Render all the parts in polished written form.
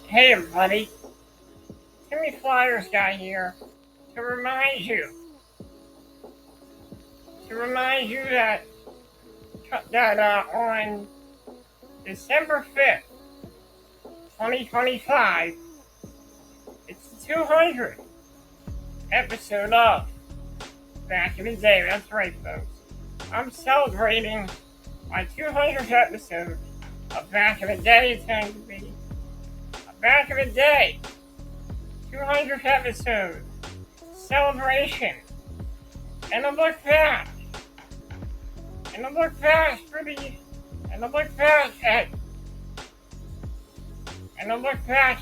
Hey everybody, Timmy Flyers guy here to remind you that on December 5th, 2025, it's the 200th episode of Back in the Day. That's right, folks. I'm celebrating my 200th episode of Back in the Day. It's going to be Back in the Day 200th episode celebration and a look back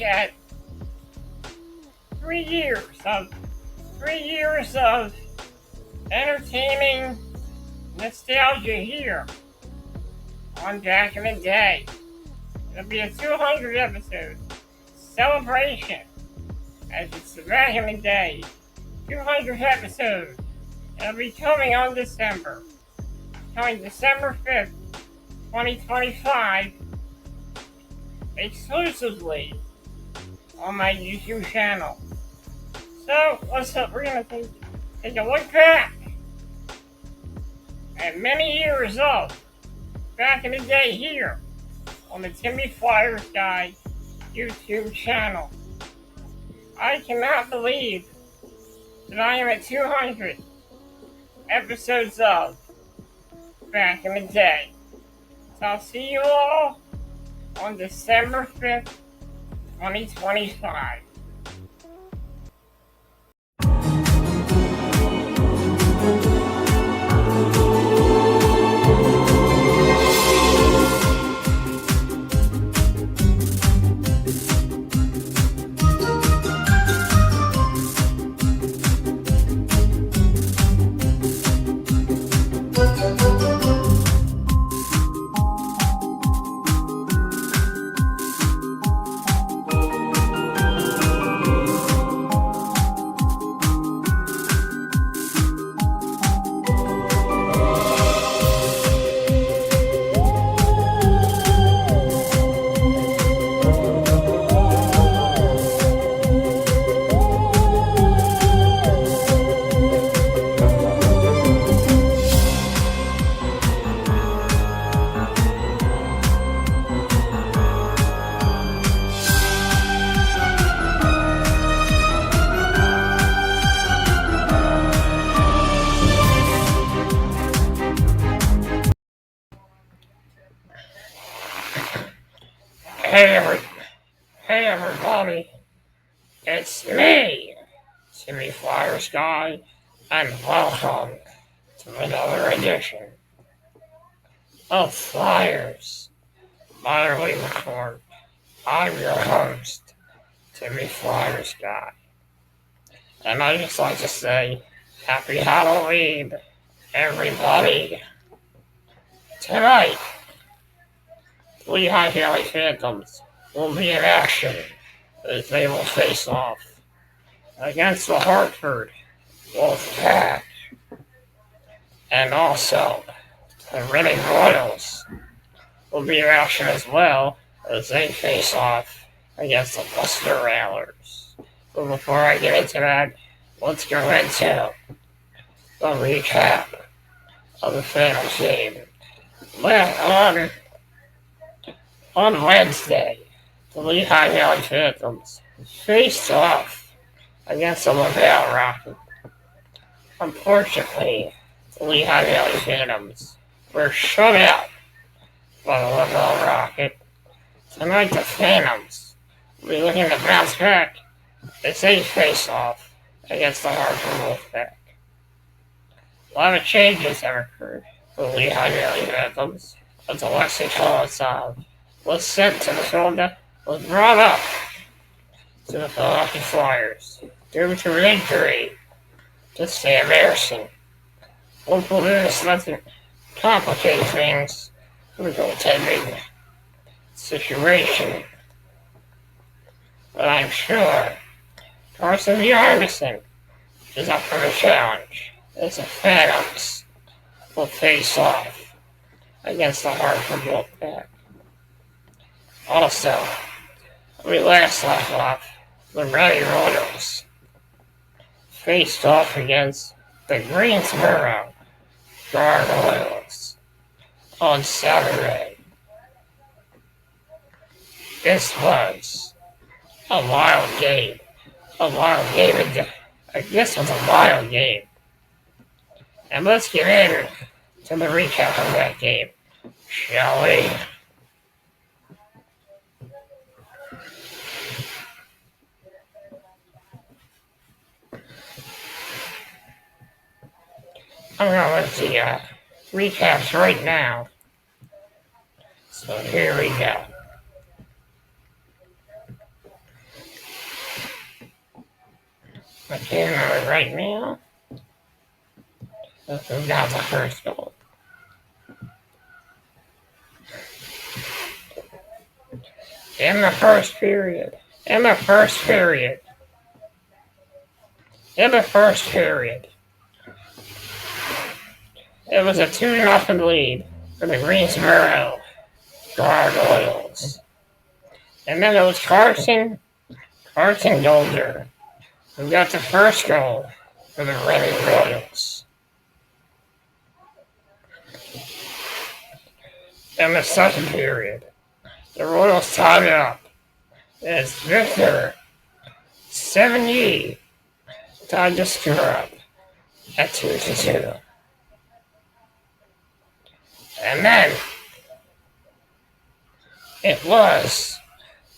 at 3 years of entertaining nostalgia here on Back in the Day. It'll be a 200 episode celebration as it's the Back in the Day 200th episode. It'll be coming December 5th, 2025, exclusively on my YouTube channel. So, we're going to take a look back at many years of Back in the Day here on the Timmy Flyers Guy YouTube channel. I cannot believe that I am at 200 episodes of Back in the Day. So I'll see you all on December 5th, 2025. Hey everybody, it's me, Timmy Flyers Guy, and welcome to another edition of Flyers Minor Report. I'm your host, Timmy Flyers Guy, and I just like to say, Happy Halloween, everybody. Tonight, Lehigh Valley Phantoms will be in action as they will face off against the Hartford Wolfpack. And also, the Reading Royals will be in action as well as they face off against the Buster Railers. But before I get into that, let's go into the recap of the Phantoms game. On Wednesday, the Lehigh Valley Phantoms faced off against the Laval Rocket. Unfortunately, the Lehigh Valley Phantoms were shut out by the Laval Rocket. Tonight, the Phantoms will be looking to bounce back as they face off against the Hartford Wolfpack. A lot of changes have occurred for the Lehigh Valley Phantoms as Alexei Kolosov was sent to the field, was brought up to the Philadelphia Flyers due to an injury to Sam Emerson. Hopefully this doesn't complicate things with the goaltending situation. But I'm sure Carson Yarmison is up for the challenge as the Phantoms will face off against the Hartford Wolfpack. Also, We last left off, the Ready Royals faced off against the Greensboro Gargoyles on Saturday. This was a wild game. This was a wild game. And let's get in to the recap of that game, shall we? I'm gonna let the recaps right now. So here we go. I can't remember right now. Who got the first goal? In the first period. It was a 2-0 lead for the Greensboro Gargoyles. And then it was Carson Golder who got the first goal for the Ready Royals. In the second period, the Royals tied it up as Victor Sevigny tied the score up at 2-2. And then it was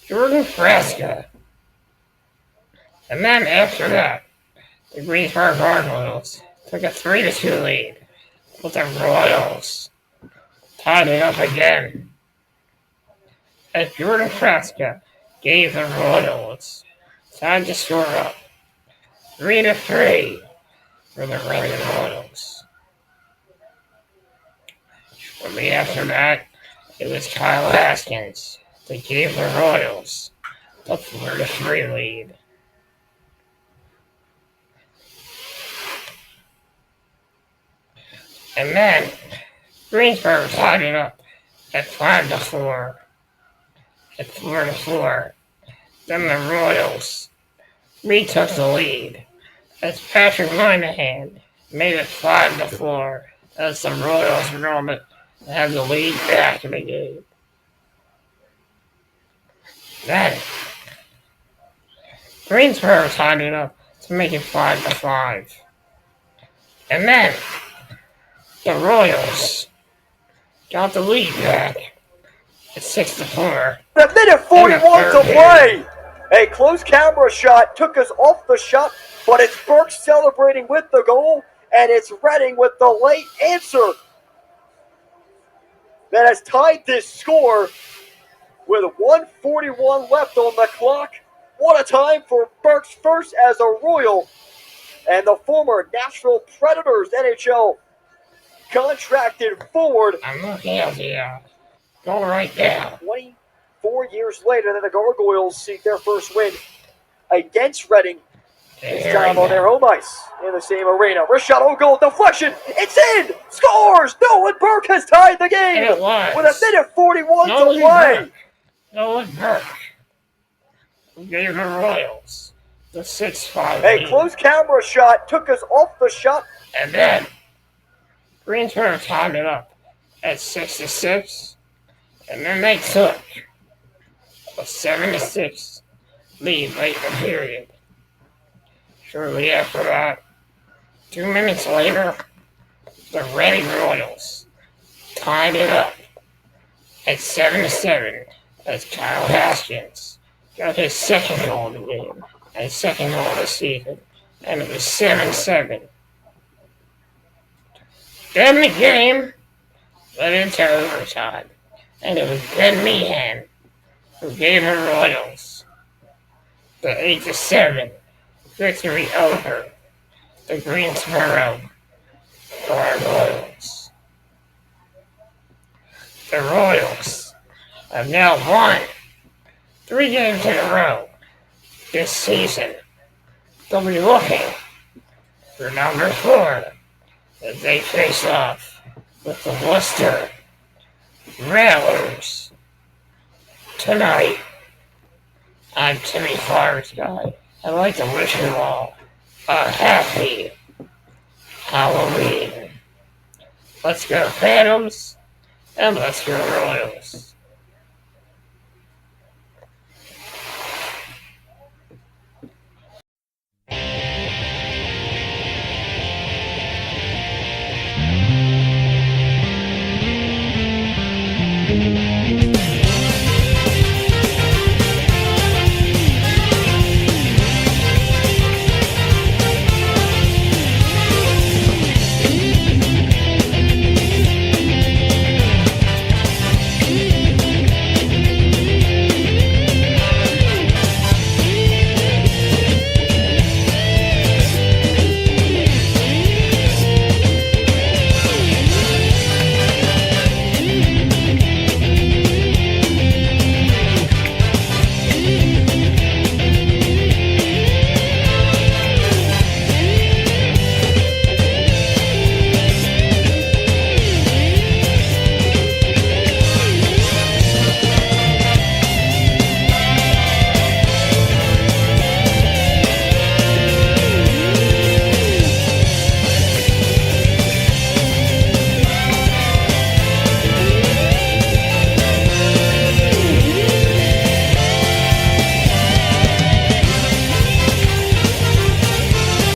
Jordan Fresca. And then after that, the Greensboro Gargoyles took a 3-2 lead, but the Royals tied it up again as Jordan Fresca gave the Royals time to score up 3-3 for the Ready Royals. Shortly after that, it was Kyle Haskins that gave the Royals the 4-3 lead. And then Greensboro tied it up at 5-4. At 4-4. Then the Royals retook the lead as Patrick Moynihan made it 5-4 as the Royals were going to have the lead back in the game. Then Greensboro tied it up to make it 5-5. And then the Royals got the lead back at 6-4. A minute 41 to play. A close camera shot took us off the shot, but it's Burke celebrating with the goal, and it's Reading with the late answer that has tied this score with 1:41 left on the clock. What a time for Burke's first as a Royal, and the former Nashville Predators NHL contracted forward. I'm looking at the goal right now. 24 years later, then the Gargoyles seek their first win against Reading. This time on their home ice in the same arena. Rashad goal deflection. It's in. Scores. Nolan Burke has tied the game with a minute 41 to play. Nolan Burke gave the Royals the 6-5 A lead. close camera shot took us off the shot. And then Greensboro tied it up at 6-6. And then they took a 7-6 lead late in the period. Shortly after that, 2 minutes later, the Ready Royals tied it up at 7-7 as Kyle Haskins got his second goal of the game and second goal of the season, and it was 7-7. Then the game went into overtime, and it was Ben Meehan who gave the Royals the 8-7 victory over the Greensboro Gargoyles. The Royals have now won 3 games in a row this season. They'll be looking for number 4 as they face off with the Worcester Railers tonight I'm Timmy Flowers Guy. I'd like to wish you all a happy Halloween. Let's go Phantoms, and let's go Royals.